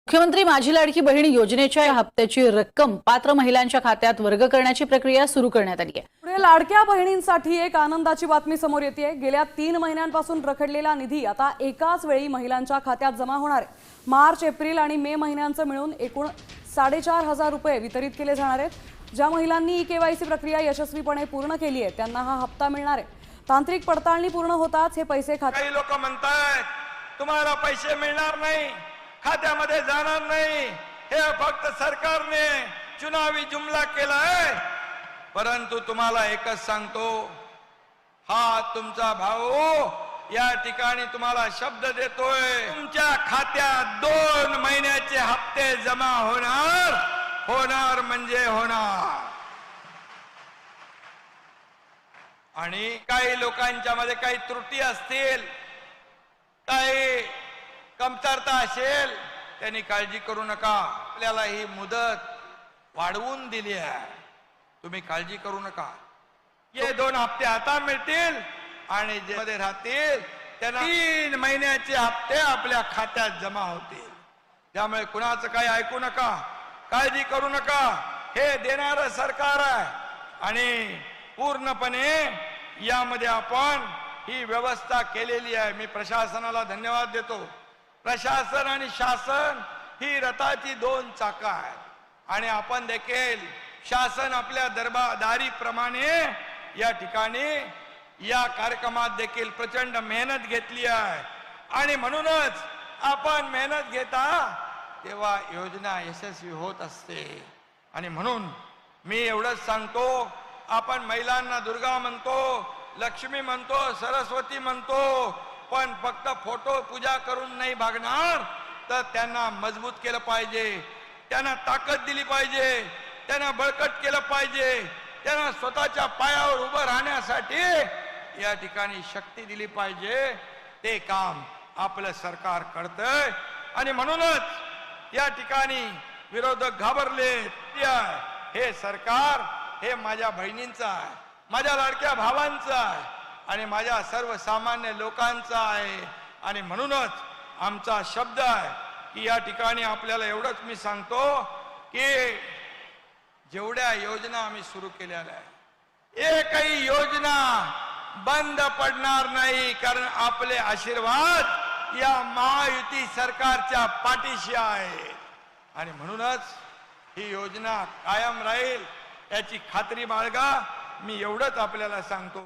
मुख्यमंत्री माझी लाडकी बहीण योजनेच्या हप्त्याची रक्कम पात्र महिलांच्या खात्यात वर्ग करण्याची प्रक्रिया सुरू करण्यात आली आहे। पुढे लाडक्या बहिणींसाठी एक आनंदाची बातमी समोर येते। गेल्या 3 महिन्यांपासून रखडलेला निधी आता एकाच वेळी महिलांच्या खात्यात जमा होणार आहे। मार्च, एप्रिल आणि मे महिन्यांचे मिळून एकूण 4,500 रुपये वितरित केले जाणार आहेत। ज्या महिलांनी केवायसी प्रक्रिया यशस्वीपणे पूर्ण केली आहे त्यांना हा हप्ता मिळणार आहे। तांत्रिक पडताळणी पूर्ण होताच हे पैसे खात्यात। काही लोक म्हणतात तुम्हाला पैसे मिळणार नाही, खात्यामध्ये जाणार नाही, हे फक्त सरकारने चुनावी जुमला केलाय। परंतु तुम्हाला एकच सांगतो, हा तुमचा भाऊ या ठिकाणी तुम्हाला शब्द देतोय, तुमच्या खात्यात 2 महिन्याचे हप्ते जमा होणार म्हणजे होणार। आणि काही लोकांच्या मध्ये काही त्रुटी असतील, काही कमतरता असेल, त्यांनी काळजी करू नका। आपल्याला ही मुदत वाढवून दिली आहे, तुम्ही काळजी करू नका। हे 2 हप्ते आता मिळतील आणि जे मध्ये राहतील त्यांना 3 महिन्याचे हप्ते आपल्या खात्यात जमा होतील। त्यामुळे कुणाचं काही ऐकू नका, काळजी करू नका। हे देणारं सरकार आहे आणि पूर्णपणे यामध्ये आपण ही व्यवस्था केलेली आहे। मी प्रशासनाला धन्यवाद देतो। प्रशासन आणि शासन ही रथाची 2 चाकं आहेत आणि आपण देखील शासन आपल्या दरबारदारीप्रमाणे या ठिकाणी या कार्यक्रमात देखील प्रचंड मेहनत घेतली आहे आणि म्हणूनच आपण मेहनत घेता तेव्हा योजना यशस्वी होत असते। आणि म्हणून मी एवढंच सांगतो, आपण महिलांना दुर्गा म्हणतो, लक्ष्मी म्हणतो, सरस्वती म्हणतो, पण फक्त फोटो पूजा करून नाही भागणार, तर त्यांना मजबूत केलं पाहिजे, त्यांना ताकद दिली पाहिजे, त्यांना बळकट केलं पाहिजे, त्यांना स्वतःच्या पायावर उभं राहण्यासाठी या ठिकाणी शक्ती दिली पाहिजे। ते काम आपलं सरकार करतंय आणि म्हणूनच या ठिकाणी विरोधक घाबरले। हे सरकार हे माझ्या बहिणींचं आहे, माझ्या लाडक्या भावांचं आहे आणि माझ्या सर्वसामान्य लोकांचा आहे। आणि म्हणूनच आमचा शब्द आहे की या ठिकाणी आपल्याला एवढंच मी सांगतो की जेवढ्या योजना आम्ही सुरू केलेल्या आहे, एकही योजना बंद पडणार नाही, कारण आपले आशीर्वाद या महायुती सरकारच्या पाठीशी आहे आणि म्हणूनच ही योजना कायम राहील याची खात्री बाळगा। मी एवढंच आपल्याला सांगतो।